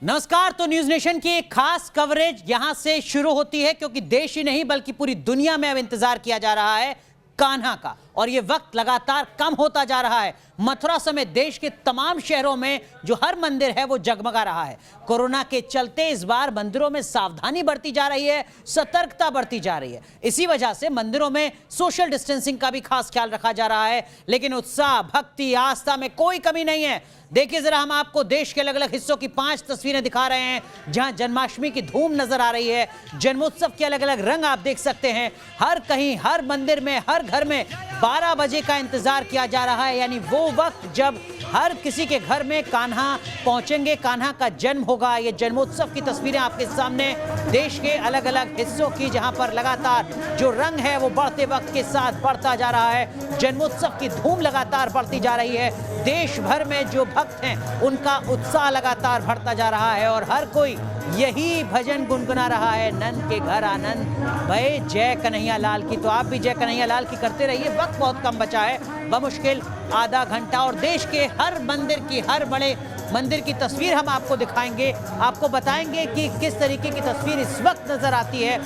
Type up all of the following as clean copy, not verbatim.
नमस्कार। तो news nation की एक खास कवरेज यहां से शुरू होती है क्योंकि देश ही नहीं बल्कि पूरी दुनिया में अब इंतजार किया जा रहा है कान्हा का, और ये वक्त लगातार कम होता जा रहा है। मथुरा समेत देश के तमाम शहरों में जो हर मंदिर है वो जगमगा रहा है। कोरोना के चलते इस बार मंदिरों में सावधानी बरती जा रही है, सतर्कता बरती जा रही है। इसी वजह से मंदिरों में सोशल डिस्टेंसिंग का भी खास ख्याल रखा जा रहा है, लेकिन उत्साह, भक्ति, आस्था में कोई कमी नहीं है। देखिए जरा, हम आपको देश के अलग अलग हिस्सों की 5 तस्वीरें दिखा रहे हैं जहां जन्माष्टमी की धूम नजर आ रही है। जन्मोत्सव के अलग अलग रंग आप देख सकते हैं। हर कहीं, हर मंदिर में, हर घर में 12 बजे का इंतजार किया जा रहा है, यानी वो वक्त जब हर किसी के घर में कान्हा पहुंचेंगे, कान्हा का जन्म होगा। ये जन्मोत्सव की तस्वीरें आपके सामने देश के अलग अलग हिस्सों की, जहां पर लगातार जो रंग है वो बढ़ते वक्त के साथ बढ़ता जा रहा है। जन्मोत्सव की धूम लगातार बढ़ती जा रही है। देश भर में जो भक्त हैं उनका उत्साह लगातार बढ़ता जा रहा है और हर कोई यही भजन गुनगुना रहा है, नंद के घर आनंद भय, जय कन्हैया लाल की। तो आप भी जय कन्हैया लाल की करते रहिए। वक्त बहुत कम बचा है, बमुश्किल आधा घंटा, और देश के हर मंदिर की, हर बड़े मंदिर की तस्वीर हम आपको दिखाएंगे, आपको बताएंगे कि किस तरीके की तस्वीर इस वक्त नजर आती है।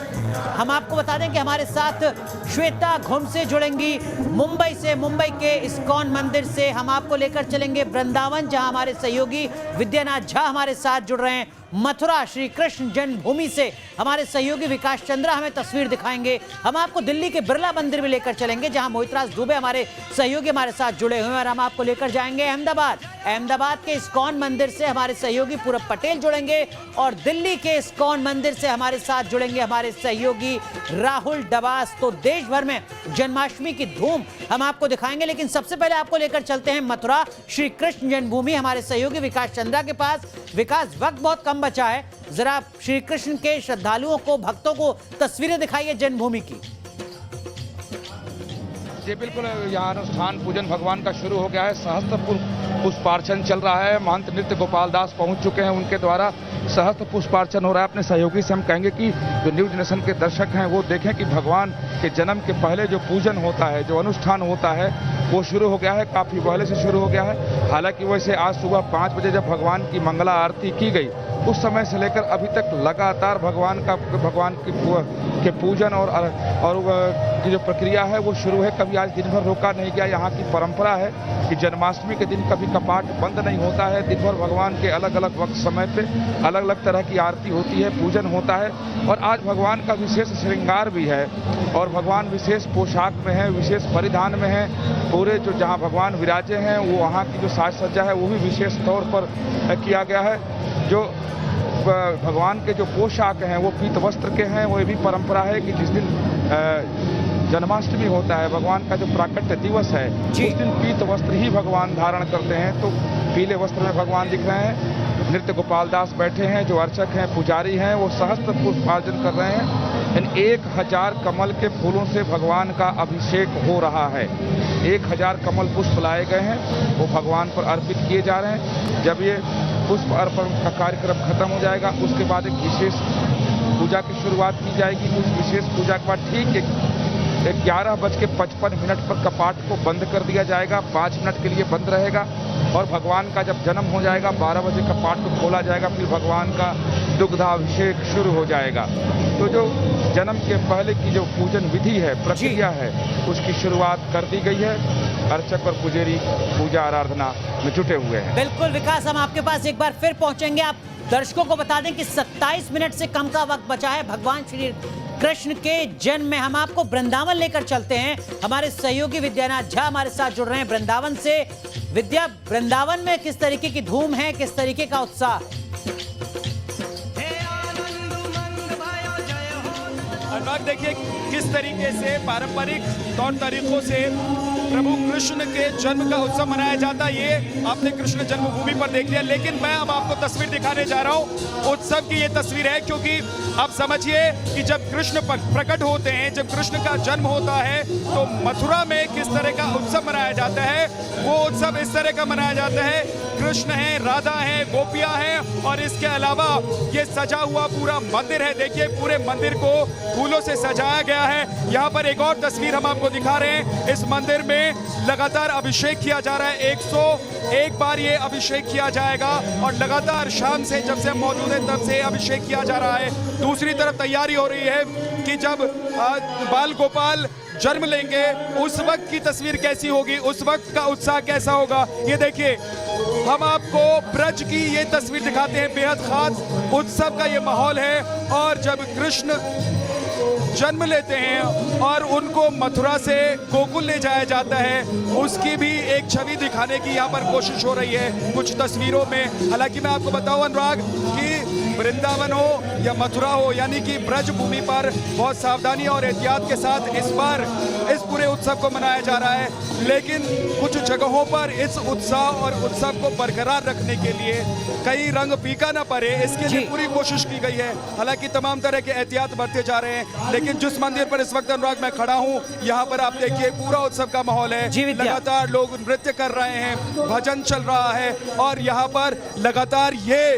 हम आपको बता दें कि हमारे साथ श्वेता घुम से जुड़ेंगी मुंबई से, मुंबई के इस्कॉन मंदिर से। हम आपको लेकर चलेंगे वृंदावन, जहां हमारे सहयोगी विद्यानाथ झा हमारे साथ जुड़ रहे हैं। मथुरा श्री कृष्ण जन्मभूमि से हमारे सहयोगी विकास चंद्रा हमें तस्वीर दिखाएंगे। हम आपको दिल्ली के बिरला मंदिर में लेकर चलेंगे जहां मोहितराज दुबे हमारे सहयोगी हमारे साथ जुड़े हुए हैं, और हम आपको लेकर जाएंगे अहमदाबाद। अहमदाबाद के इस्कॉन मंदिर से हमारे सहयोगी पूरब पटेल जुड़ेंगे, और दिल्ली के इस्कॉन मंदिर से हमारे साथ जुड़ेंगे हमारे सहयोगी राहुल डबास। तो देश भर में जन्माष्टमी की धूम हम आपको दिखाएंगे, लेकिन सबसे पहले आपको लेकर चलते हैं मथुरा श्री कृष्ण जन्मभूमि हमारे सहयोगी विकास चंद्रा के पास। विकास, वक्त बहुत कम बचा है, जरा श्री कृष्ण के श्रद्धालुओं को, भक्तों को तस्वीरें दिखाइए जन्मभूमि की। जी बिल्कुल, यहाँ अनुष्ठान पूजन भगवान का शुरू हो गया है। सहस्त्र पुष्पार्चन चल रहा है। महंत नृत्य गोपाल दास पहुंच चुके हैं, उनके द्वारा सहस्त्र पुष्पार्चन हो रहा है। अपने सहयोगी से हम कहेंगे कि जो न्यूज नेशन के दर्शक हैं वो देखें कि भगवान के जन्म के पहले जो पूजन होता है, जो अनुष्ठान होता है, वो शुरू हो गया है, काफ़ी पहले से शुरू हो गया है। हालांकि वैसे आज सुबह 5 बजे जब भगवान की मंगला आरती की गई, उस समय से लेकर अभी तक लगातार भगवान के पूजन और की जो प्रक्रिया है वो शुरू है। कभी आज दिन भर रोका नहीं गया। यहाँ की परंपरा है कि जन्माष्टमी के दिन कभी कपाट बंद नहीं होता है। दिन भर भगवान के अलग अलग वक्त समय पे अलग अलग तरह की आरती होती है, पूजन होता है। और आज भगवान का विशेष श्रृंगार भी है, और भगवान विशेष पोशाक में है, विशेष परिधान में है। पूरे जो जहाँ भगवान विराजे हैं वो वहाँ की जो साज सज्जा है वो भी विशेष तौर पर किया गया है। जो भगवान के जो पोशाक हैं वो पीत वस्त्र के हैं। वो ये भी परंपरा है कि जिस दिन जन्माष्टमी होता है, भगवान का जो प्राकट्य दिवस है, उस दिन पीत वस्त्र ही भगवान धारण करते हैं। तो पीले वस्त्र में भगवान दिख रहे हैं। नृत्य गोपाल दास बैठे हैं, जो अर्चक हैं, पुजारी हैं, वो सहस्त्र पुष्पार्चन कर रहे हैं। इन 1000 कमल के फूलों से भगवान का अभिषेक हो रहा है। 1000 कमल पुष्प लाए गए हैं, वो भगवान पर अर्पित किए जा रहे हैं। जब ये पुष्प अर्पण का कार्यक्रम खत्म हो जाएगा, उसके बाद एक विशेष पूजा की शुरुआत की जाएगी। उस विशेष पूजा के बाद ठीक 11:55 पर कपाट को बंद कर दिया जाएगा। 5 मिनट के लिए बंद रहेगा, और भगवान का जब जन्म हो जाएगा 12 बजे कपाट को खोला जाएगा। फिर भगवान का दुग्धाभिषेक शुरू हो जाएगा। तो जो जन्म के पहले की जो पूजन विधि है, प्रक्रिया है, उसकी शुरुआत कर दी गई है। अर्चक और पुजारी पूजा आराधना में जुटे हुए हैं। बिल्कुल विकास, हम आपके पास एक बार फिर पहुंचेंगे। आप दर्शकों को बता दें कि 27 मिनट से कम का वक्त बचा है भगवान श्री कृष्ण के जन्म में। हम आपको वृंदावन लेकर चलते हैं। हमारे सहयोगी विद्यानाथ झा हमारे साथ जुड़ रहे हैं वृंदावन से। विद्या, वृंदावन में किस तरीके की धूम है, किस तरीके का उत्साह? अनुराग, देखिए किस तरीके से पारंपरिक तौर तरीकों से प्रभु कृष्ण के जन्म का उत्सव मनाया जाता है। ये आपने कृष्ण जन्मभूमि पर देख लिया, लेकिन मैं अब आपको तस्वीर दिखाने जा रहा हूँ। उत्सव की ये तस्वीर है, क्योंकि आप समझिए कि जब कृष्ण प्रकट होते हैं, जब कृष्ण का जन्म होता है, तो मथुरा में किस तरह का उत्सव मनाया जाता है। वो उत्सव इस तरह का मनाया जाता है, कृष्ण है, राधा है, गोपियां हैं, और इसके अलावा ये सजा हुआ पूरा मंदिर है। देखिए पूरे मंदिर को फूलों से सजाया गया है। यहाँ पर एक और तस्वीर हम आपको दिखा रहे हैं। इस मंदिर में में लगातार अभिषेक किया जा रहा है। 101 बार ये अभिषेक किया जाएगा और लगातार शाम से जब से हम मौजूद हैं तब से अभिषेक किया जा रहा है। दूसरी तरफ तैयारी हो रही है कि जब बाल गोपाल जन्म लेंगे उस वक्त की तस्वीर कैसी होगी, उस वक्त का उत्साह कैसा होगा। ये देखिए, हम आपको ब्रज की ये तस्वीर दिखाते हैं। बेहद खास उत्सव का ये माहौल है और जब कृष्ण जन्म लेते हैं और उनको मथुरा से गोकुल ले जाया जाता है, उसकी भी एक छवि दिखाने की यहाँ पर कोशिश हो रही है कुछ तस्वीरों में। हालांकि मैं आपको बताऊं अनुराग कि वृंदावन हो या मथुरा हो, यानी कि ब्रज भूमि पर बहुत सावधानी और एहतियात के साथ इस बार इस पूरे उत्सव को मनाया जा रहा है, लेकिन कुछ जगहों पर इस उत्साह और उत्सव को बरकरार रखने के लिए कई रंग फीका न पड़े, इसके लिए पूरी कोशिश की गई है। हालांकि तमाम तरह के एहतियात बरते जा रहे हैं, लेकिन जिस मंदिर पर इस वक्त अनुराग मैं खड़ा हूँ, यहाँ पर आप देखिए पूरा उत्सव का माहौल है। लगातार लोग नृत्य कर रहे हैं, भजन चल रहा है और यहाँ पर लगातार ये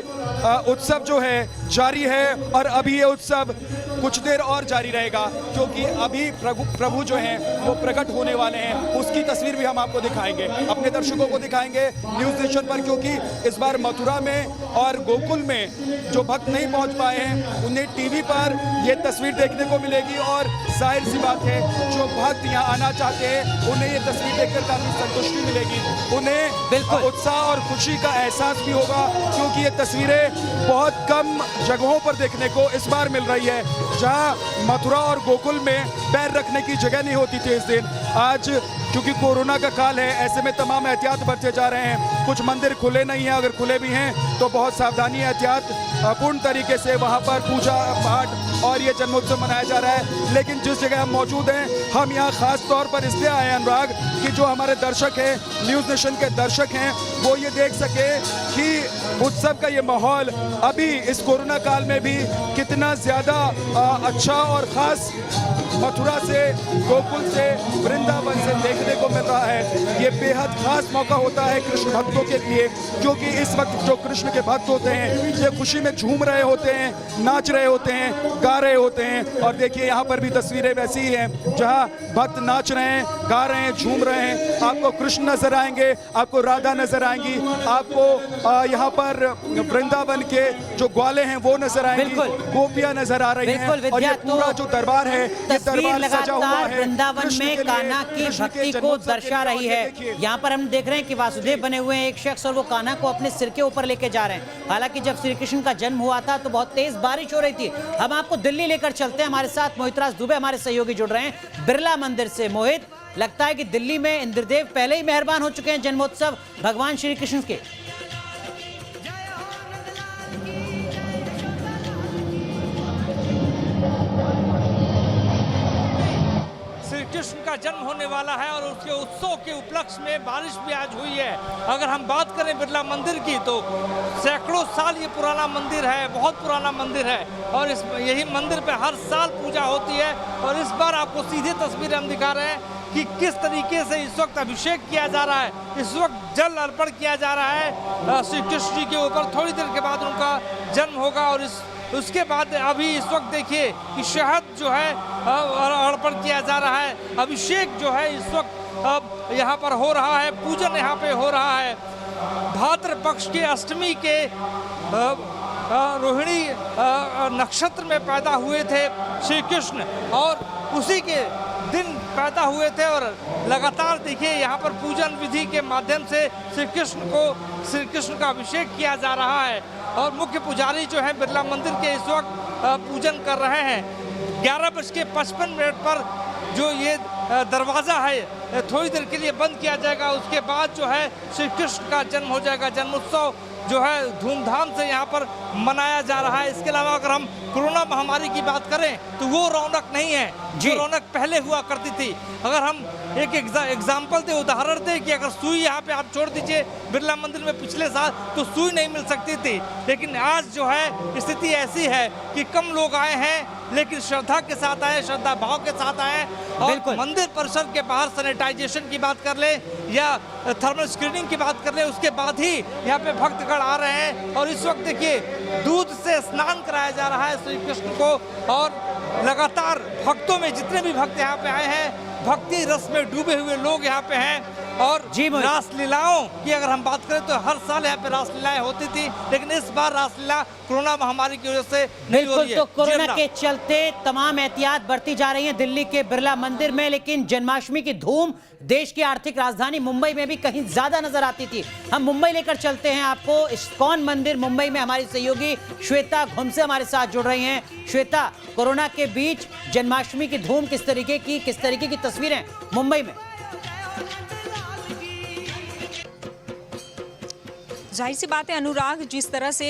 उत्सव जो है जारी है और अभी ये उत्सव कुछ देर और जारी रहेगा, क्योंकि अभी प्रभु जो हैं वो प्रकट होने वाले हैं। उसकी तस्वीर भी हम आपको दिखाएंगे, अपने दर्शकों को दिखाएंगे न्यूज़ नेशन पर, क्योंकि इस बार मथुरा में और गोकुल में जो भक्त नहीं पहुंच पाए हैं उन्हें टीवी पर ये तस्वीर देखने को मिलेगी और जाहिर सी बात है जो भक्त यहाँ आना चाहते हैं उन्हें ये तस्वीर देखकर काफी संतुष्टि मिलेगी, उन्हें बिल्कुल उत्साह और खुशी का एहसास भी होगा, क्योंकि ये तस्वीरें बहुत कम जगहों पर देखने को इस बार मिल रही है। जहां मथुरा और गोकुल में पैर रखने की जगह नहीं होती थी इस दिन, आज क्योंकि कोरोना का काल है, ऐसे में तमाम एहतियात बरते जा रहे हैं। कुछ मंदिर खुले नहीं हैं, अगर खुले भी हैं तो बहुत सावधानी एहतियात पूर्ण तरीके से वहां पर पूजा पाठ और ये जन्मोत्सव मनाया जा रहा है। लेकिन जिस जगह हम मौजूद हैं, हम यहाँ खास तौर पर इसलिए आए हैं अनुराग कि जो हमारे दर्शक हैं, न्यूज़ नेशन के दर्शक हैं, वो ये देख सके कि उत्सव का ये माहौल अभी इस कोरोना काल में भी कितना ज़्यादा अच्छा और ख़ास मथुरा से, गोकुल से, वृंदावन से देखने को मिल रहा है। ये बेहद खास मौका होता है कृष्ण भक्तों के लिए, क्योंकि इस वक्त जो कृष्ण के भक्त होते हैं ये खुशी में झूम रहे होते हैं, नाच रहे होते हैं, गा रहे होते हैं। और देखिए यहाँ पर भी तस्वीरें वैसी ही हैं, जहाँ भक्त नाच रहे हैं, गा रहे हैं, झूम रहे हैं। आपको कृष्ण नजर आएंगे, आपको राधा नजर आएंगी, आपको यहाँ पर वृंदावन के जो ग्वाले हैं वो नजर आएंगी, गोपियां नजर आ रही हैं। और ये पूरा जो दरबार है, तस्वीर लगातार वृंदावन में कान्हा की भक्ति को दर्शा रही है। यहाँ पर हम देख रहे हैं कि वासुदेव बने हुए हैं एक शख्स और वो कान्हा को अपने सिर के ऊपर लेके जा रहे हैं। हालांकि जब श्री कृष्ण का जन्म हुआ था तो बहुत तेज बारिश हो रही थी। हम आपको दिल्ली लेकर चलते हैं, हमारे साथ मोहित राज दुबे हमारे सहयोगी जुड़ रहे हैं बिरला मंदिर से। मोहित, लगता है कि दिल्ली में इंद्रदेव पहले ही मेहरबान हो चुके हैं जन्मोत्सव भगवान श्री कृष्ण के। कृष्ण का जन्म होने वाला है और उसके उत्सव के उपलक्ष्य में बारिश भी आज हुई है। अगर हम बात करें बिरला मंदिर की तो सैकड़ों साल ये पुराना मंदिर है, बहुत पुराना मंदिर है और यही मंदिर पे हर साल पूजा होती है। और इस बार आपको सीधे तस्वीरें हम दिखा रहे हैं कि किस तरीके से इस वक्त अभिषेक किया जा रहा है, इस वक्त जल अर्पण किया जा रहा है श्री कृष्ण जी के ऊपर। थोड़ी देर के बाद उनका जन्म होगा और उसके बाद अभी इस वक्त देखिए कि शहद जो है अर्पण किया जा रहा है। अभिषेक जो है इस वक्त यहाँ पर हो रहा है, पूजन यहाँ पे हो रहा है। भाद्र पक्ष के अष्टमी के रोहिणी नक्षत्र में पैदा हुए थे श्री कृष्ण और उसी के दिन पैदा हुए थे और लगातार देखिए यहाँ पर पूजन विधि के माध्यम से श्री कृष्ण का अभिषेक किया जा रहा है। और मुख्य पुजारी जो है बिरला मंदिर के इस वक्त पूजन कर रहे हैं। 11:55 पर जो ये दरवाज़ा है थोड़ी देर के लिए बंद किया जाएगा, उसके बाद जो है श्री कृष्ण का जन्म हो जाएगा। जन्मोत्सव जो है धूमधाम से यहाँ पर मनाया जा रहा है। इसके अलावा अगर हम कोरोना महामारी की बात करें तो वो रौनक नहीं है जो रौनक पहले हुआ करती थी। अगर हम एक एग्जाम्पल दे, उदाहरण दे कि अगर सुई यहाँ पे आप छोड़ दीजिए बिरला मंदिर में पिछले साल तो सुई नहीं मिल सकती थी, लेकिन आज जो है स्थिति ऐसी है कि कम लोग आए हैं लेकिन श्रद्धा के साथ आए, श्रद्धा भाव के साथ आए। और बिल्कुल। मंदिर परिसर के बाहर सैनिटाइजेशन की बात कर ले या थर्मल स्क्रीनिंग की बात कर ले, उसके बाद ही यहाँ पे भक्तगण आ रहे हैं। और इस वक्त देखिए दूध से स्नान कराया जा रहा है श्री कृष्ण को, और लगातार भक्तों में जितने भी भक्त यहाँ पे आए हैं, भक्ति रस में डूबे हुए लोग यहाँ पे हैं। और रासलीलाओं की अगर हम बात करें तो हर साल यहाँ पे रासलीलाएं होती थी, लेकिन इस बार रासलीला कोरोना महामारी की वजह से नहीं हो रही है। तो कोरोना के चलते तमाम एहतियात बरती जा रही है दिल्ली के बिरला मंदिर में, लेकिन जन्माष्टमी की धूम देश की आर्थिक राजधानी मुंबई में भी कहीं ज्यादा नजर आती थी। हम मुंबई लेकर चलते हैं आपको। इस्कॉन मंदिर मुंबई में हमारी सहयोगी श्वेता घुमसे हमारे साथ जुड़ रही हैं। श्वेता, कोरोना के बीच जन्माष्टमी की धूम किस तरीके की तस्वीरें मुंबई में? जाहिर सी बात है अनुराग, जिस तरह से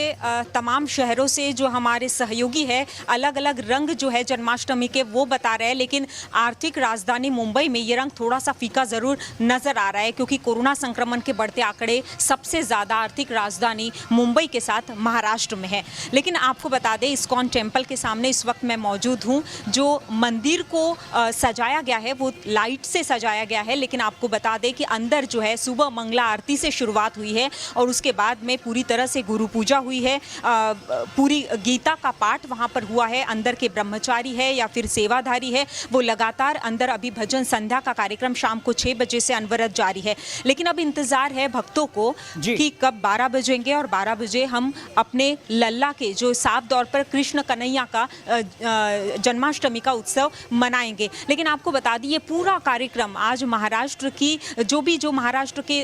तमाम शहरों से जो हमारे सहयोगी है अलग अलग रंग जो है जन्माष्टमी के वो बता रहे हैं, लेकिन आर्थिक राजधानी मुंबई में ये रंग थोड़ा सा फीका ज़रूर नज़र आ रहा है, क्योंकि कोरोना संक्रमण के बढ़ते आंकड़े सबसे ज़्यादा आर्थिक राजधानी मुंबई के साथ महाराष्ट्र में है। लेकिन आपको बता दें, इस्कॉन टेम्पल के सामने इस वक्त मैं मौजूद हूँ। जो मंदिर को सजाया गया है वो लाइट से सजाया गया है, लेकिन आपको बता दें कि अंदर जो है सुबह मंगला आरती से शुरुआत हुई है और उसके बाद में पूरी तरह से गुरु पूजा हुई है। पूरी गीता का पाठ वहां पर हुआ है। अंदर के ब्रह्मचारी है या फिर सेवाधारी है वो लगातार अंदर अभी भजन संध्या का कार्यक्रम शाम को 6 बजे से अनवरत जारी है। लेकिन अब इंतजार है भक्तों को कि कब 12 बजेंगे और 12 बजे हम अपने लल्ला के जो साफ तौर पर कृष्ण कन्हैया का जन्माष्टमी का उत्सव मनाएंगे। लेकिन आपको बता दी ये पूरा कार्यक्रम आज महाराष्ट्र की जो महाराष्ट्र के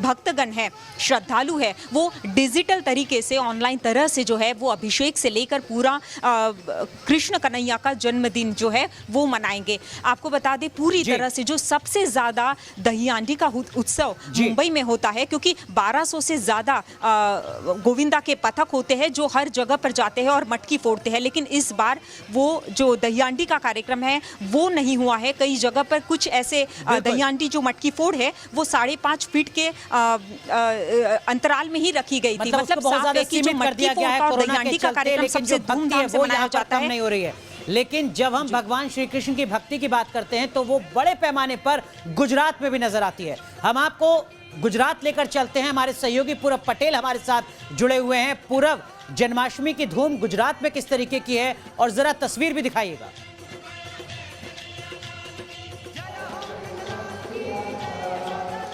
भक्तगण है, श्रद्धालु है, वो डिजिटल तरीके से ऑनलाइन तरह से जो है वो अभिषेक से लेकर पूरा कृष्ण कन्हैया का जन्मदिन जो है वो मनाएंगे। आपको बता दें पूरी तरह से जो सबसे ज्यादा दही हांडी का उत्सव मुंबई में होता है, क्योंकि 1200 से ज्यादा गोविंदा के पथक होते हैं जो हर जगह पर जाते हैं और मटकी फोड़ते हैं। लेकिन इस बार वो जो दही हांडी का कार्यक्रम है वो नहीं हुआ है। कई जगह पर कुछ ऐसे दही हांडी जो मटकी फोड़ है वो 5.5 फीट के अंतराल में ही रखी गई थी। मतलब साफ है कि जो मटकी फोड़ और दही हांडी का कार्यक्रम सबसे धूमधाम से मनाया जाता है। नहीं हो रही है। लेकिन जब हम भगवान श्री कृष्ण की भक्ति की बात करते हैं तो वो बड़े पैमाने पर गुजरात में भी नजर आती है। हम आपको गुजरात लेकर चलते हैं। हमारे सहयोगी पूरब पटेल हमारे साथ जुड़े हुए हैं। पूरब, जन्माष्टमी की धूम गुजरात में किस तरीके की है और जरा तस्वीर भी दिखाइएगा।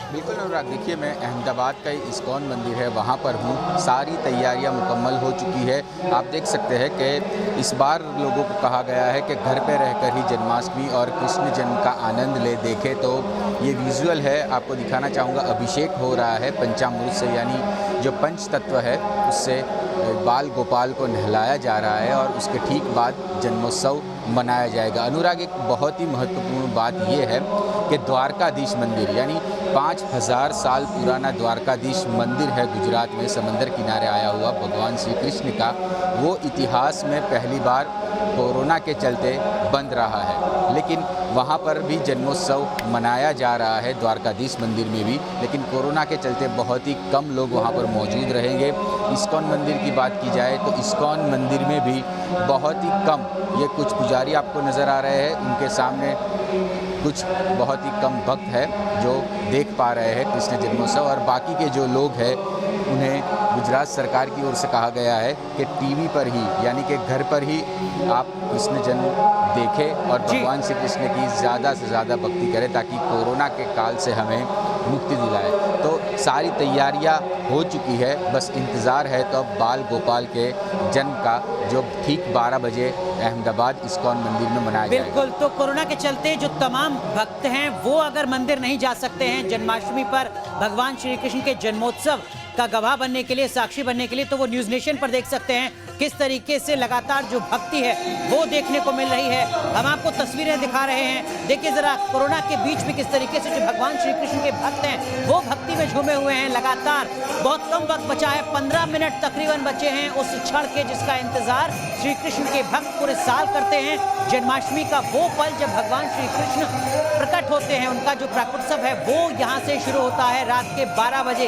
बिल्कुल अनुराग, देखिए मैं अहमदाबाद का इस्कॉन मंदिर है वहाँ पर हूँ। सारी तैयारियाँ मुकम्मल हो चुकी है। आप देख सकते हैं कि इस बार लोगों को कहा गया है कि घर पे रहकर ही जन्माष्टमी और कृष्ण जन्म का आनंद ले। देखें तो ये विजुअल है, आपको दिखाना चाहूँगा। अभिषेक हो रहा है पंचामृत से, यानी जो पंच तत्व है उससे बाल गोपाल को नहलाया जा रहा है और उसके ठीक बाद जन्मोत्सव मनाया जाएगा। अनुराग, एक बहुत ही महत्वपूर्ण बात यह है कि द्वारकाधीश मंदिर, यानी 5000 साल पुराना द्वारकाधीश मंदिर है गुजरात में, समंदर किनारे आया हुआ भगवान श्री कृष्ण का, वो इतिहास में पहली बार कोरोना के चलते बंद रहा है। लेकिन वहाँ पर भी जन्मोत्सव मनाया जा रहा है द्वारकाधीश मंदिर में भी, लेकिन कोरोना के चलते बहुत ही कम लोग वहाँ पर मौजूद रहेंगे। इस्कॉन मंदिर की बात की जाए तो इस्कॉन मंदिर में भी बहुत ही कम, ये कुछ पुजारी आपको नज़र आ रहे हैं, उनके सामने कुछ बहुत ही कम भक्त है जो देख पा रहे हैं कृष्ण जन्मोत्सव, और बाकी के जो लोग हैं उन्हें गुजरात सरकार की ओर से कहा गया है कि टीवी पर ही, यानी कि घर पर ही आप कृष्ण जन्म देखें और भगवान श्री कृष्ण की ज़्यादा से ज़्यादा भक्ति करें ताकि कोरोना के काल से हमें मुक्ति दिलाए। तो सारी तैयारियां हो चुकी है, बस इंतज़ार है तो अब बाल गोपाल के जन्म का, जो ठीक 12 बजे अहमदाबाद इस्कॉन मंदिर में मनाया जाएगा। बिल्कुल, तो कोरोना के चलते जो तमाम भक्त हैं वो अगर मंदिर नहीं जा सकते हैं जन्माष्टमी पर भगवान श्री कृष्ण के जन्मोत्सव का गवाह बनने के लिए, साक्षी बनने के लिए, तो वो न्यूज़ नेशन पर देख सकते हैं किस तरीके से लगातार जो भक्ति है वो देखने को मिल रही है। हम आपको तस्वीरें दिखा रहे हैं। देखिए जरा, कोरोना के बीच भी किस तरीके से जो भगवान श्री कृष्ण के भक्त हैं वो भक्ति में झूमे हुए हैं। लगातार बहुत कम वक्त बचा है, 15 मिनट तकरीबन बचे हैं उस क्षण के जिसका इंतजार श्री कृष्ण के भक्त पूरे साल करते हैं। जन्माष्टमी का वो पल जब भगवान श्री कृष्ण प्रकट होते हैं, उनका जो प्राकोत्सव है वो यहाँ से शुरू होता है रात के 12 बजे।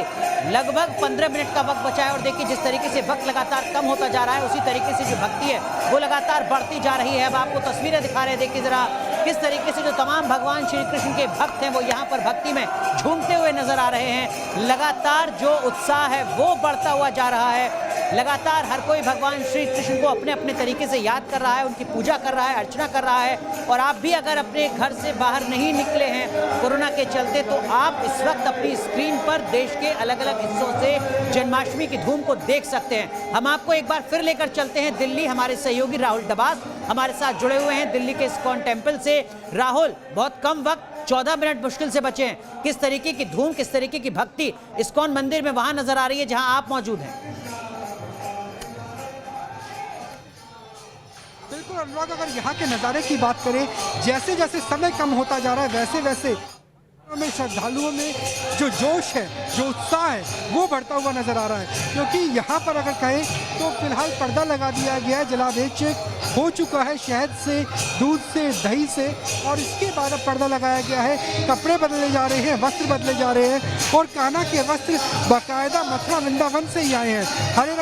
लगभग 15 मिनट का वक्त बचा है और देखिए जिस तरीके से वक्त लगातार कम होता जा रहा है, उसी तरीके से जो भक्ति है वो लगातार बढ़ती जा रही है। अब आपको तस्वीरें दिखा रहे हैं, देखिए जरा किस तरीके से जो तमाम भगवान श्री कृष्ण के भक्त हैं वो यहाँ पर भक्ति में झूमते हुए नजर आ रहे हैं। लगातार जो उत्साह है वो बढ़ता हुआ जा रहा है। लगातार हर कोई भगवान श्री कृष्ण को अपने अपने तरीके से याद कर रहा है, उनकी पूजा कर रहा है, अर्चना कर रहा है। और आप भी अगर अपने घर से बाहर नहीं निकले हैं कोरोना के चलते, तो आप इस वक्त अपनी स्क्रीन पर देश के अलग अलग हिस्सों से जन्माष्टमी की धूम को देख सकते हैं। हम आपको एक बार फिर लेकर चलते हैं दिल्ली। हमारे सहयोगी राहुल डबास हमारे साथ जुड़े हुए हैं दिल्ली के इस्कॉन टेम्पल से। राहुल, बहुत कम वक्त, 14 मिनट मुश्किल से बचे हैं, किस तरीके की धूम, किस तरीके की भक्ति इस्कॉन मंदिर में वहां नजर आ रही है जहां आप मौजूद हैं? बिल्कुल अनुराग, अगर यहाँ के नज़ारे की बात करें, जैसे जैसे समय कम होता जा रहा है वैसे वैसे में श्रद्धालुओं में जो जोश है, जो उत्साह है वो बढ़ता हुआ नजर आ रहा है। क्योंकि यहाँ पर अगर कहें तो फिलहाल पर्दा लगा दिया गया है, जलाभिषेक हो चुका है शहद से, दूध से, दही से, और इसके बाद अब पर्दा लगाया गया है। कपड़े बदले जा रहे हैं, वस्त्र बदले जा रहे हैं और कान्हा के वस्त्र बाकायदा मथुरा वृंदावन से ही आए हैं। हरे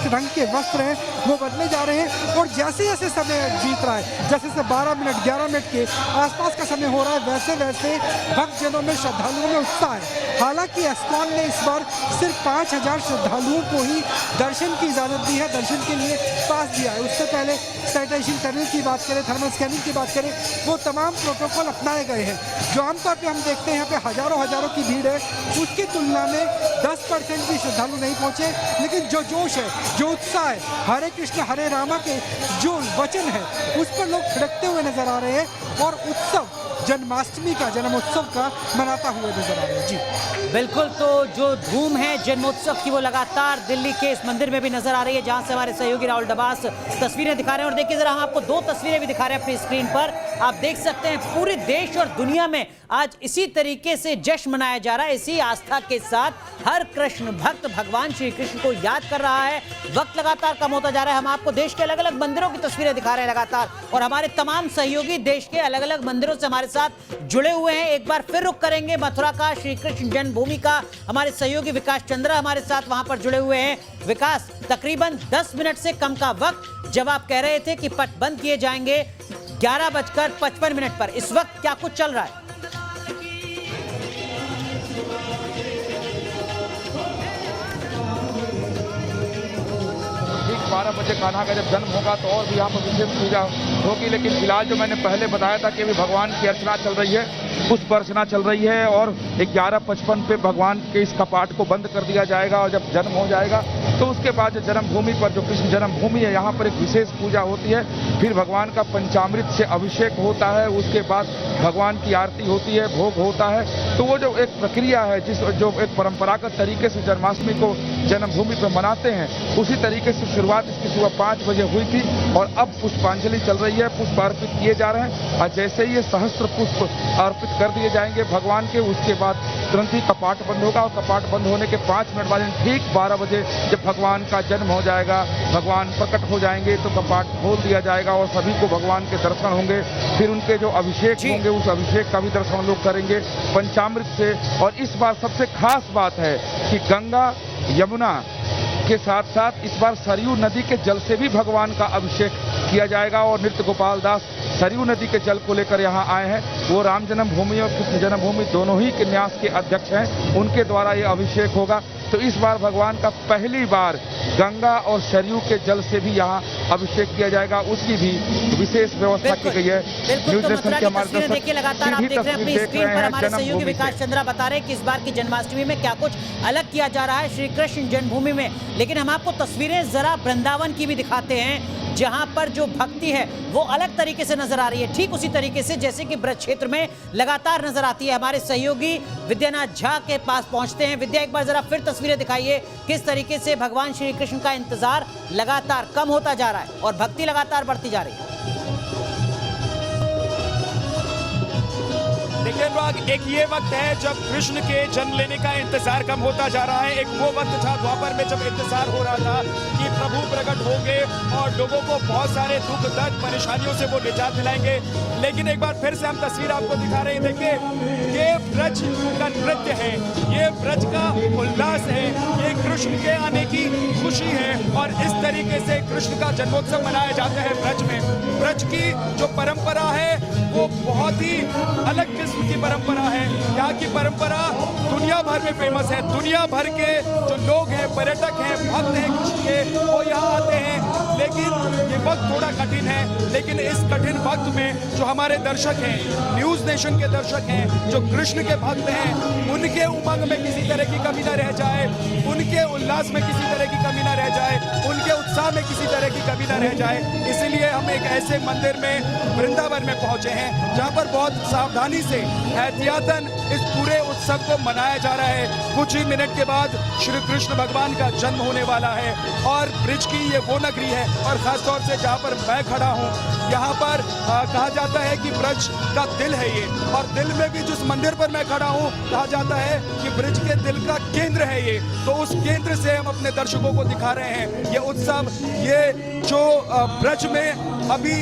रंग के वस्त्र हैं वो बदले जा रहे हैं। और जैसे जैसे समय बीत रहा है, जैसे जैसे 12 मिनट 11 मिनट के आसपास का समय हो रहा है, वैसे वैसे भक्तजनों में, श्रद्धालुओं में उत्साह है। हालांकि इस्कॉन ने इस बार सिर्फ 5000 श्रद्धालुओं को ही दर्शन की इजाज़त दी है, दर्शन के लिए पास दिया है। उससे पहले सैनिटाइजेशन करने की बात करें, थर्मल स्कैनिंग की बात करें, वो तमाम प्रोटोकॉल अपनाए गए हैं। जो आमतौर पर हम देखते हैं यहाँ पे हजारों की भीड़ है, उसकी तुलना में 10% भी श्रद्धालु नहीं पहुँचे। लेकिन जो जोश है, जो उत्साह है, हरे कृष्ण हरे रामा के जो वचन है उस पर लोग थिड़कते हुए नजर आ रहे हैं और उत्सव जन्माष्टमी का, जन्मोत्सव का मनाता हुआ नजर आ रहे हैं। जी बिल्कुल, तो जो धूम है जन्मोत्सव की वो लगातार दिल्ली के इस मंदिर में भी नजर आ रही है, जहां से हमारे सहयोगी राहुल डबास तस्वीरें दिखा रहे हैं। और देखिए जरा, हम आपको 2 तस्वीरें भी दिखा रहे हैं अपनी स्क्रीन पर। आप देख सकते हैं पूरे देश और दुनिया में आज इसी तरीके से जश्न मनाया जा रहा है। इसी आस्था के साथ हर कृष्ण भक्त भगवान श्री कृष्ण को याद कर रहा है। वक्त लगातार कम होता जा रहा है। हम आपको देश के अलग अलग मंदिरों की तस्वीरें दिखा रहे हैं लगातार, और हमारे तमाम सहयोगी देश के अलग अलग मंदिरों से हमारे साथ जुड़े हुए हैं। एक बार फिर रुख करेंगे मथुरा का, श्री कृष्ण जन्मभूमि का। हमारे सहयोगी विकास चंद्रा हमारे साथ वहां पर जुड़े हुए हैं। विकास, तकरीबन 10 मिनट से कम का वक्त, जब आप कह रहे थे कि पट बंद किए जाएंगे 11:55 पर, इस वक्त क्या कुछ चल रहा है? 12 बजे कान्हा का जब जन्म होगा तो और भी यहाँ पर विशेष पूजा होगी। लेकिन फिलहाल जो मैंने पहले बताया था कि अभी भगवान की अर्चना चल रही है, पुष्प अर्चना चल रही है, और 11:55 पे भगवान के इस कपाट को बंद कर दिया जाएगा। और जब जन्म हो जाएगा तो उसके बाद जो जन्मभूमि पर, जो कृष्ण जन्मभूमि है, यहाँ पर एक विशेष पूजा होती है। फिर भगवान का पंचामृत से अभिषेक होता है, उसके बाद भगवान की आरती होती है, भोग होता है। तो वो जो एक प्रक्रिया है, जो एक परंपरागत तरीके से जन्माष्टमी को जन्मभूमि पर मनाते हैं, उसी तरीके से शुरुआत इसकी सुबह 5 बजे हुई थी और अब पुष्पांजलि चल रही है, पुष्प अर्पित किए जा रहे हैं। और जैसे ही ये सहस्त्र पुष्प अर्पित कर दिए जाएंगे भगवान के, उसके बाद तुरंत ही कपाट बंद होगा। और कपाट बंद होने के 5 मिनट बाद ठीक 12 बजे जब भगवान का जन्म हो जाएगा, भगवान प्रकट हो जाएंगे, तो कपाट खोल दिया जाएगा और सभी को भगवान के दर्शन होंगे। फिर उनके जो अभिषेक होंगे, उस अभिषेक का भी दर्शन लोग करेंगे पंचामृत से। और इस बार सबसे खास बात है कि गंगा यमुना के साथ साथ इस बार सरयू नदी के जल से भी भगवान का अभिषेक किया जाएगा। और नृत्य गोपाल दास सरयू नदी के जल को लेकर यहाँ आए हैं। वो राम जन्मभूमि और कृष्ण जन्मभूमि दोनों ही के न्यास के अध्यक्ष हैं, उनके द्वारा ये अभिषेक होगा। तो इस बार भगवान का पहली बार गंगा और सरयू के जल से भी यहाँ अभिषेक किया जाएगा, उसकी भी विशेष व्यवस्था की गई है। न्यूज नेशन के हमारे दर्शक देखिए, लगातार आप देख रहे हैं अपनी स्क्रीन पर, हमारे सहयोगी विकास चंद्रा बता रहे हैं कि इस बार की जन्माष्टमी में क्या कुछ अलग किया जा रहा है श्री कृष्ण जन्मभूमि में। लेकिन हम आपको तस्वीरें जरा वृंदावन की भी दिखाते हैं, जहां पर जो भक्ति है वो अलग तरीके से नजर आ रही है, ठीक उसी तरीके से जैसे कि ब्रज क्षेत्र में लगातार नजर आती है। हमारे सहयोगी विद्यानाथ झा के पास पहुंचते हैं। विद्या, एक बार जरा फिर तस्वीरें दिखाइए, किस तरीके से भगवान श्री कृष्ण का इंतजार लगातार कम होता जा रहा है और भक्ति लगातार बढ़ती जा रही है। देखिए अनुराग, एक ये वक्त है जब कृष्ण के जन्म लेने का इंतजार कम होता जा रहा है। एक वो वक्त था द्वापर में जब इंतजार हो रहा था कि प्रभु प्रकट होंगे और लोगों को बहुत सारे दुख दर्द परेशानियों से वो निजात दिलाएंगे। लेकिन एक बार फिर से हम तस्वीर आपको दिखा रहे हैं। देखिए, ये ब्रज का नृत्य है, ये ब्रज का उल्लास है, ये कृष्ण के आने की खुशी है और इस तरीके से कृष्ण का जन्मोत्सव मनाया जाता है ब्रज में। ब्रज की जो परंपरा है वो बहुत ही अलग किस्म की परंपरा है। यहाँ की परंपरा दुनिया भर में फेमस है। दुनिया भर के जो लोग हैं, पर्यटक हैं, भक्त हैं कृष्ण के, वो यहाँ आते हैं। लेकिन ये वक्त थोड़ा कठिन है। लेकिन इस कठिन वक्त में जो हमारे दर्शक हैं, न्यूज़ नेशन के दर्शक हैं, जो कृष्ण के भक्त हैं, उनके उमंग में किसी तरह की कमी न रह जाए, उनके उल्लास में किसी तरह की कमी न रह जाए, उनके उत्साह में किसी तरह की कमी न रह जाए। इसलिए हम एक ऐसे मंदिर में वृंदावन में पहुंचे हैं जहां पर बहुत सावधानी से, एहतियातन इस पूरे उत्सव को मनाया जा रहा है। कुछ ही मिनट के बाद श्री कृष्ण भगवान का जन्म होने वाला है और ब्रिज की ये वो नगरी है और खासतौर से जहाँ पर मैं खड़ा हूँ, यहाँ पर कहा जाता है कि ब्रज का दिल है ये, और दिल में भी जिस मंदिर पर मैं खड़ा हूँ कहा जाता है कि ब्रज के दिल का केंद्र है ये। तो उस केंद्र से हम अपने दर्शकों को दिखा रहे हैं ये उत्सव, ये जो ब्रज में अभी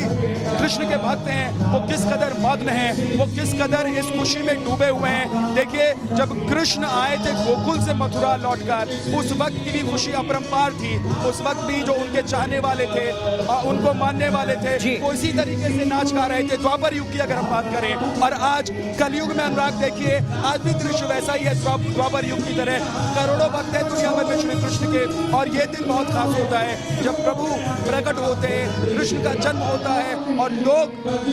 कृष्ण के भक्त हैं वो किस कदर मग्न हैं, वो किस कदर इस खुशी में डूबे हुए हैं। देखिए, जब कृष्ण आए थे गोकुल से मथुरा लौटकर, उस वक्त की भी खुशी अपरंपार थी। उस वक्त भी जो उनके चाहने वाले थे, उनको मानने वाले थे, वो इसी तरीके से नाच गा रहे थे। द्वापर युग की अगर हम बात करें, और आज कलयुग में अनुराग देखिए, आज भी दृश्य वैसा ही है द्वापर युग की तरह। करोड़ों भक्त हैं दुनिया भर में श्री कृष्ण के, और ये दिन बहुत खास होता है जब प्रभु प्रकट होते हैं, कृष्ण का जन्म होता है। और लोग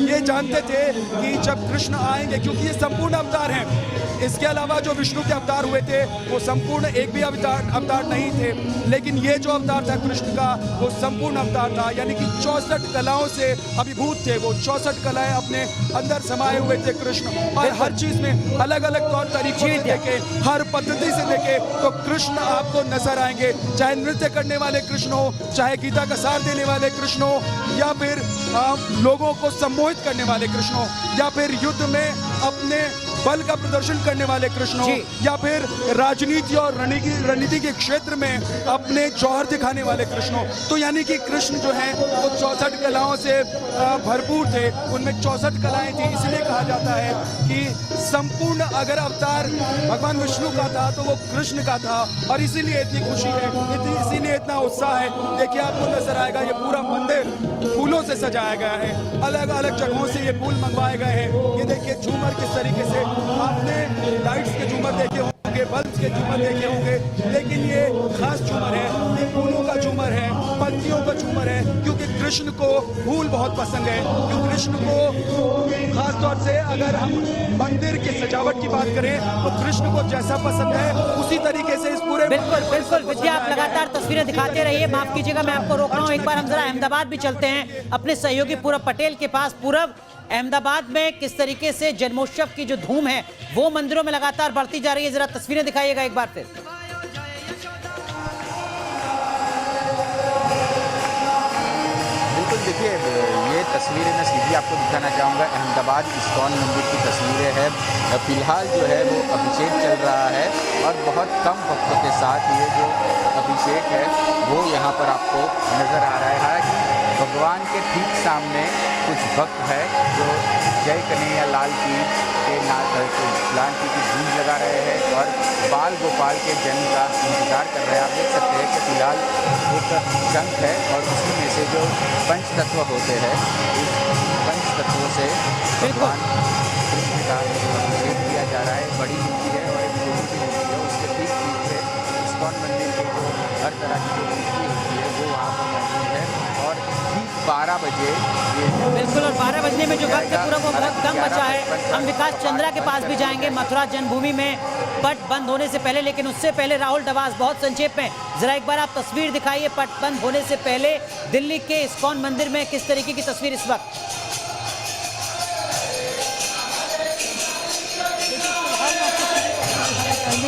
ये जानते थे कि जब कृष्ण आएंगे, क्योंकि ये संपूर्ण अवतार हैं, इसके अलावा जो विष्णु के अवतार हुए थे वो संपूर्ण एक भी अवतार नहीं थे, लेकिन ये जो अवतार था कृष्ण का वो संपूर्ण अवतार था। यानी कि 64 कलाओं से अभिभूत थे वो, 64 कलाएं अपने अंदर समाये हुए थे कृष्ण। और हर चीज में अलग अलग तौर तरीकों से देखे, हर पद्धति से देखे तो कृष्ण आपको नजर आएंगे। चाहे नृत्य करने वाले कृष्ण हो, चाहे गीता का सार देने वाले कृष्ण हो, या फिर लोगों को सम्मोहित करने वाले कृष्ण हो, या फिर युद्ध में अपने बल का प्रदर्शन करने वाले कृष्ण हो, या फिर राजनीति और रणनीति के क्षेत्र में अपने जौहर दिखाने वाले कृष्ण हो। तो यानी कि कृष्ण जो है वो 64 कलाओं से भरपूर थे, उनमें 64 कलाएं थी। इसलिए कहा जाता है कि संपूर्ण अगर अवतार भगवान विष्णु का था तो वो कृष्ण का था, और इसीलिए इतनी खुशी है, इसीलिए इतना उत्साह है। देखिए, आपको नजर आएगा ये पूरा मंदिर फूलों से सजाया गया है, अलग अलग जगहों से ये फूल मंगवाए गए हैं। ये देखिए झूमर किस तरीके से, आपने लाइट्स के झूमर देखे होंगे, बल्ब के झूमर देखे होंगे, लेकिन ये खास झूमर है, ये फूलों का झूमर है, पत्तियों का झूमर है, क्योंकि कृष्ण को फूल बहुत पसंद है। क्योंकि कृष्ण को खास तौर से अगर हम मंदिर की सजावट की बात करें तो कृष्ण को जैसा पसंद है उसी तरीके से इस पूरे बिल्कुल विद्या, आप लगातार तस्वीरें दिखाते रहिए। माफ कीजिएगा, मैं आपको रोक रहा हूँ। एक बार हम जरा अहमदाबाद भी चलते हैं अपने सहयोगी पूरब पटेल के पास। पूरब, अहमदाबाद में किस तरीके से जन्मोत्सव की जो धूम है वो मंदिरों में लगातार बढ़ती जा रही है, जरा तस्वीरें दिखाइएगा एक बार फिर। बिल्कुल, देखिए ये तस्वीरें मैं सीधी आपको दिखाना चाहूँगा। अहमदाबाद इस्कॉन मंदिर की तस्वीरें हैं। फिलहाल जो है वो अभिषेक चल रहा है और बहुत कम भक्तों के साथ ये जो अभिषेक है वो यहाँ पर आपको नज़र आ रहा है। भगवान के ठीक सामने कुछ भक्त है जो जय कन्हैया लाल की गूंज लगा रहे हैं और बाल गोपाल के जन्म का इंतजार कर रहे हैं। आप देख सकते हैं कि फिलहाल एक शंख है और उसी में से जो पंच तत्व होते हैं, उस पंच तत्वों से भगवान कृष्ण का अभिषेक किया जा रहा है। बड़ी मूर्ति है और एक छोटी सी मूर्ति है, उसके ठीक पीछे इस्कॉन मंदिर की जो हर तरह की जो मूर्ति होती है वो वहाँ पर मौजूद है। और ठीक 12 बजे बिल्कुल, और 12 बजने में जो वक्त है पूरा वो बहुत कम बचा है। हम विकास चंद्रा के पास भी जाएंगे, मथुरा जन्मभूमि में पट बंद होने से पहले, लेकिन उससे पहले राहुल डवास बहुत संक्षेप में जरा एक बार आप तस्वीर दिखाइए पट बंद होने से पहले दिल्ली के इस्कॉन मंदिर में किस तरीके की तस्वीर इस वक्त।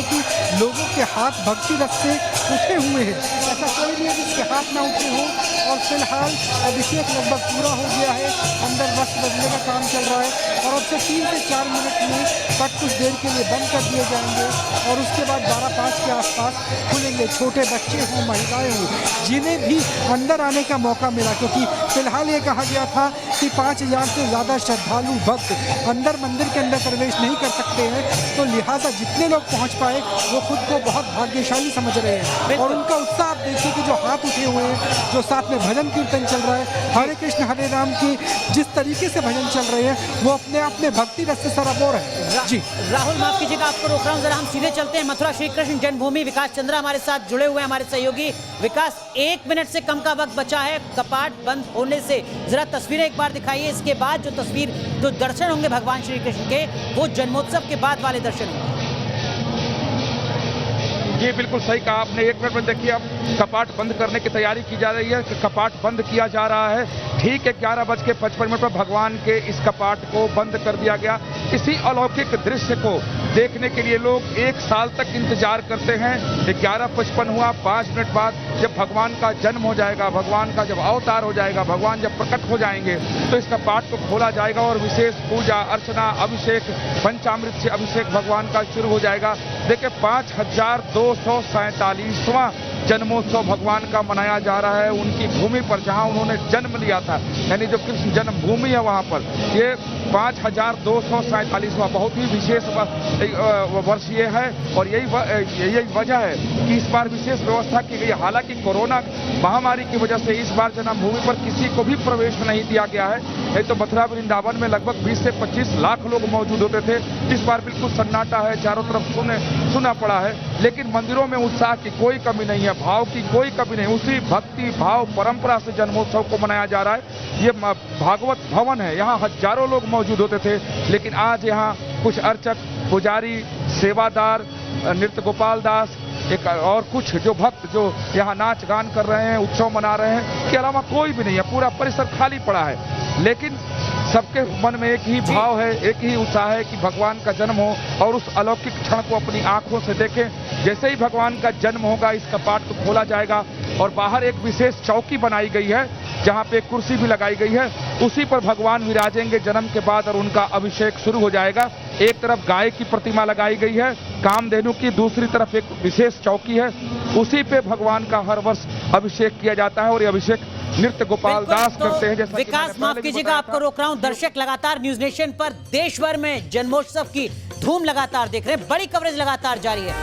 कि लोगों के हाथ भक्ति रस से उठे हुए हैं। ऐसा कोई नहीं है जिसके हाथ ना उठे हो। और फिलहाल अभिषेक लगभग पूरा हो गया है, अंदर वस्त्र बदलने का काम चल रहा है और अब से 3 से 4 मिनट में पट कुछ देर के लिए बंद कर दिए जाएंगे और उसके बाद 12:05 के आसपास खुलेंगे। छोटे बच्चे हों, महिलाएं हों, जिन्हें भी अंदर आने का मौका मिला, क्योंकि फिलहाल ये कहा गया था कि 5000 से ज़्यादा श्रद्धालु भक्त अंदर मंदिर के अंदर प्रवेश नहीं कर सकते हैं, तो लिहाजा जितने लोग पहुंच पाए वो खुद को बहुत भाग्यशाली समझ रहे हैं। और उनका उत्साह आप देखिए कि जो हाथ उठे हुए हैं, जो साथ में भजन कीर्तन चल रहा है, हरे कृष्ण हरे राम की जिस तरीके से भजन चल रहे हैं वो अपने आप में भक्ति रस से सराबोर है। जी राहुल, माफ कीजिएगा, आपको रोक रहा हूँ, जरा हम सीधे चलते हैं मथुरा श्री कृष्ण जन्मभूमि। विकास चंद्रा हमारे साथ जुड़े हुए हैं, हमारे सहयोगी। विकास, 1 मिनट से कम का वक्त बचा है कपाट बंद होने से, जरा तस्वीरें एक बार दिखाइए। इसके बाद जो तस्वीर, जो दर्शन होंगे भगवान श्री कृष्ण के, वो जन्मोत्सव के बाद वाले दर्शन होंगे। जी बिल्कुल सही कहा आपने। 1 मिनट में देखिए अब कपाट बंद करने की तैयारी की जा रही है, कपाट बंद किया जा रहा है। ठीक है, 11:55 पर भगवान के इस कपाट को बंद कर दिया गया। इसी अलौकिक दृश्य को देखने के लिए लोग 1 साल तक इंतजार करते हैं। 11:55 हुआ, 5 मिनट बाद जब भगवान का जन्म हो जाएगा, भगवान का जब अवतार हो जाएगा, भगवान जब प्रकट हो जाएंगे, तो इस कपाट को खोला जाएगा और विशेष पूजा अर्चना, अभिषेक, पंचामृत से अभिषेक भगवान का शुरू हो जाएगा। देखिए 5247वां जन्मोत्सव भगवान का मनाया जा रहा है उनकी भूमि पर, जहां उन्होंने जन्म लिया था, यानी जो कृष्ण जन्मभूमि है वहां पर। ये 5247वां बहुत ही विशेष वर्ष ये है और यही वजह है कि इस बार विशेष व्यवस्था की गई। हालांकि कोरोना महामारी की वजह से इस बार जन्मभूमि पर किसी को भी प्रवेश नहीं दिया गया है। नहीं तो मथुरा वृंदावन में लगभग 20 से 25 लाख लोग मौजूद होते थे। इस बार बिल्कुल सन्नाटा है, चारों तरफ सुना पड़ा है, लेकिन मंदिरों में उत्साह की कोई कमी नहीं है, भाव की कोई कमी नहीं। उसी भक्ति भाव परंपरा से जन्मोत्सव को मनाया जा रहा है। ये भागवत भवन है, यहाँ हजारों लोग मौजूद होते थे, लेकिन आज यहाँ कुछ अर्चक, पुजारी, सेवादार, नृत्य गोपाल दास, एक और कुछ जो भक्त जो यहाँ नाच गान कर रहे हैं, उत्सव मना रहे हैं, के अलावा कोई भी नहीं है। पूरा परिसर खाली पड़ा है, लेकिन सबके मन में एक ही भाव है, एक ही उत्साह है कि भगवान का जन्म हो और उस अलौकिक क्षण को अपनी आंखों से देखें। जैसे ही भगवान का जन्म होगा, इस कपाट को खोला जाएगा और बाहर एक विशेष चौकी बनाई गई है, जहां पे कुर्सी भी लगाई गई है। उसी पर भगवान विराजेंगे जन्म के बाद और उनका अभिषेक शुरू हो जाएगा। एक तरफ गाय की प्रतिमा लगाई गई है कामधेनु की, दूसरी तरफ एक विशेष चौकी है, उसी पे भगवान का हर वर्ष अभिषेक किया जाता है और ये अभिषेक नृत्य गोपाल दास करते हैं। जैसा विकास, माफ कीजिएगा, आपको रोक रहा हूं। दर्शक लगातार न्यूज नेशन पर देश भर में जन्मोत्सव की धूम लगातार देख रहे हैं, बड़ी कवरेज लगातार जारी है।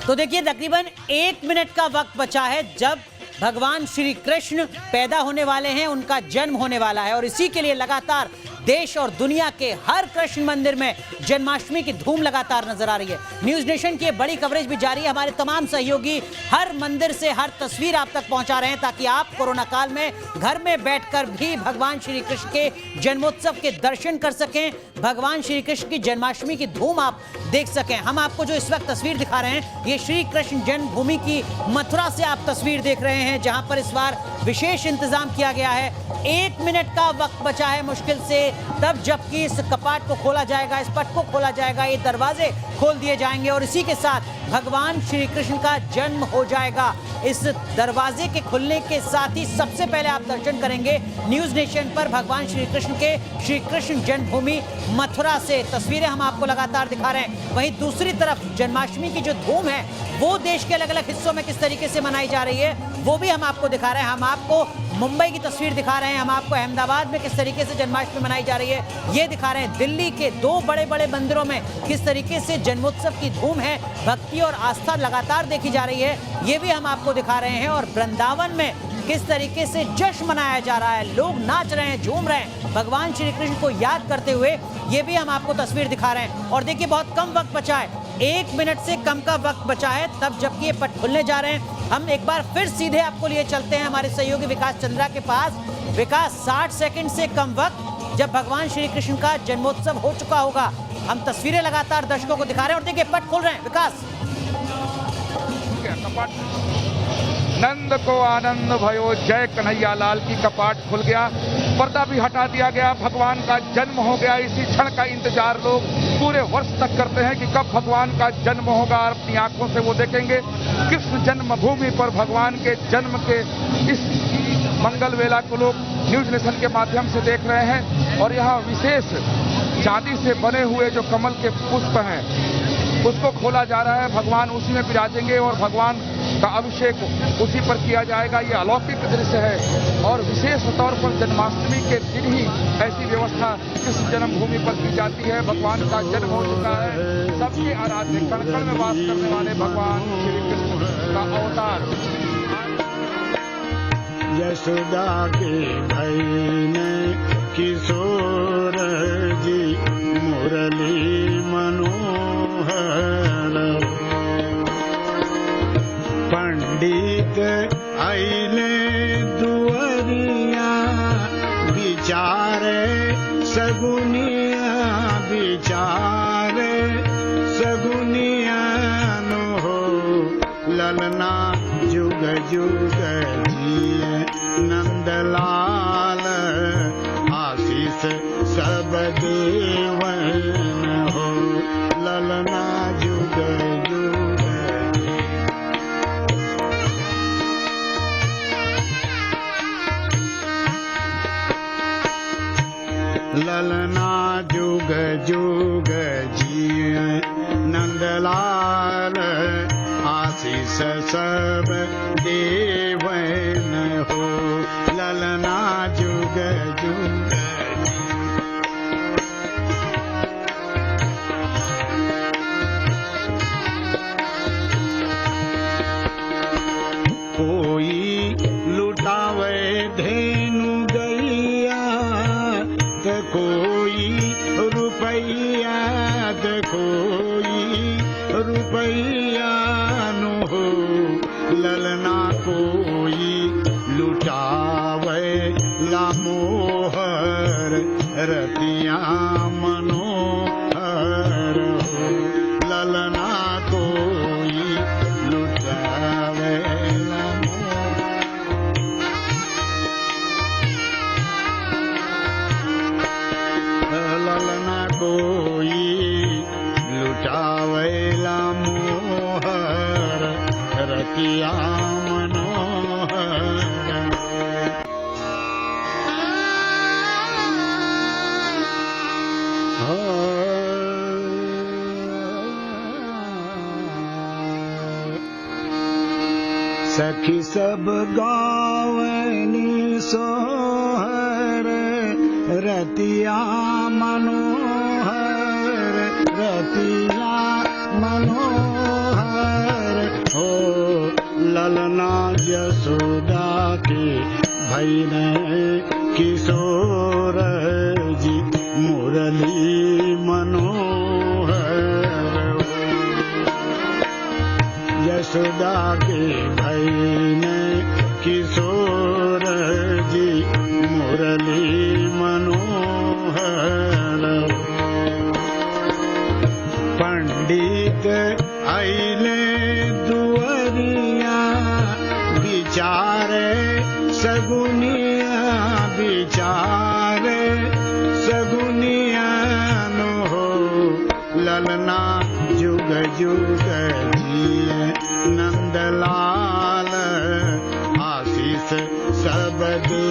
तो देखिए तकरीबन 1 मिनट का वक्त बचा है जब भगवान श्री कृष्ण पैदा होने वाले हैं, उनका जन्म होने वाला है और इसी के लिए लगातार देश और दुनिया के हर कृष्ण मंदिर में जन्माष्टमी की धूम लगातार नजर आ रही है। न्यूज नेशन की बड़ी कवरेज भी जारी है। हमारे तमाम सहयोगी हर मंदिर से हर तस्वीर आप तक पहुंचा रहे हैं ताकि आप कोरोना काल में घर में बैठकर भी भगवान श्री कृष्ण के जन्मोत्सव के दर्शन कर सकें, भगवान श्री कृष्ण की जन्माष्टमी की धूम आप देख सकें। हम आपको जो इस वक्त तस्वीर दिखा रहे हैं, ये श्री कृष्ण जन्मभूमि की मथुरा से आप तस्वीर देख रहे हैं, जहां पर इस बार विशेष इंतजाम किया गया है। 1 मिनट का वक्त बचा है मुश्किल से, तब जबकि इस कपाट को खोला जाएगा, इस पट को खोला जाएगा, ये दरवाजे खोल दिए जाएंगे और इसी के साथ भगवान श्री कृष्ण का जन्म हो जाएगा। इस दरवाजे के खुलने के साथ ही सबसे पहले आप दर्शन करेंगे न्यूज नेशन पर भगवान श्री कृष्ण के श्री कृष्ण जन्मभूमि मथुरा से। तस्वीरें हम आपको लगातार दिखा रहे हैं। वहीं दूसरी तरफ जन्माष्टमी की जो धूम है वो देश के अलग अलग हिस्सों में किस तरीके से मनाई जा रही है वो भी हम आपको दिखा रहे हैं। हम आपको मुंबई की तस्वीर दिखा रहे हैं, हम आपको अहमदाबाद में किस तरीके से जन्माष्टमी मनाई जा रही है ये दिखा रहे हैं। दिल्ली के 2 बड़े बड़े मंदिरों में किस तरीके से जन्मोत्सव की धूम है, भक्ति और आस्था लगातार देखी जा रही है, ये भी हम आपको दिखा रहे हैं। और वृंदावन में किस तरीके से जश्न मनाया जा रहा है, लोग नाच रहे हैं, झूम रहे हैं भगवान श्री कृष्ण को याद करते हुए, ये भी हम आपको तस्वीर दिखा रहे हैं। और देखिए बहुत कम वक्त बचा है, 1 मिनट से कम का वक्त बचा है तब जबकि ये पट खुलने जा रहे हैं। हम एक बार फिर सीधे आपको लिए चलते हैं हमारे सहयोगी विकास चंद्रा के पास। विकास, 60 सेकंड से कम वक्त जब भगवान श्री कृष्ण का जन्मोत्सव हो चुका होगा, हम तस्वीरें लगातार दर्शकों को दिखा रहे हैं और देखिए पट खुल रहे हैं। विकास, नंद को आनंद भयो, जय कन्हैया लाल की कपाट खुल गया। पर्दा भी हटा दिया गया, भगवान का जन्म हो गया। इसी क्षण का इंतजार लोग पूरे वर्ष तक करते हैं कि कब भगवान का जन्म होगा और अपनी आंखों से वो देखेंगे। कृष्ण जन्मभूमि पर भगवान के जन्म के इस मंगल वेला को लोग न्यूज नेशन के माध्यम से देख रहे हैं। और यहाँ विशेष चांदी से बने हुए जो कमल के पुष्प हैं उसको खोला जा रहा है। भगवान उसी में विराजेंगे और भगवान का अभिषेक उसी पर किया जाएगा। ये अलौकिक दृश्य है और विशेष तौर पर जन्माष्टमी के दिन ही ऐसी व्यवस्था कृष्ण जन्मभूमि पर की जाती है। भगवान का जन्म हो चुका है, सबके आराध्य कण कण में वास करने वाले भगवान श्री कृष्ण का अवतार। यशोदा के भाई ने किशोर जी मुरली मनोहर, पंडित आइले दुअरिया विचारे सगुनिया, विचारे सगुनिया नो हो ललना जुग जुग जिए नंदलाल, आशीष सब देवन हो ललना जुग जुग ललना जुग जुग जिए नंदलाल, आशीष सब देवन हो ललना जुग जुग। कोई लुटावे धेनु गैया तो कोई रुपैया, तो कोई रुपैया नो हो ललना कोई लुटावे लामोहर, रतिया मनोहर हो ललना कोई लुटावे ललना कोई लुटावेला मोहर, रतिया मनोहर। सखी सब गावनी सोहर, रतिया मनोहर, रतिया मनोहर हो ललना यशोदा के भाई ने किशोर जी मुरली मनोहर हो यशोदा के भाई ने किशोर जी मुरली मनोहर, पंडित आइले दुअरिया विचारे सगुनिया, विचारे सगुनिया नो हो ललना जुग जुग जिए नंदलाल, आशीष सब दे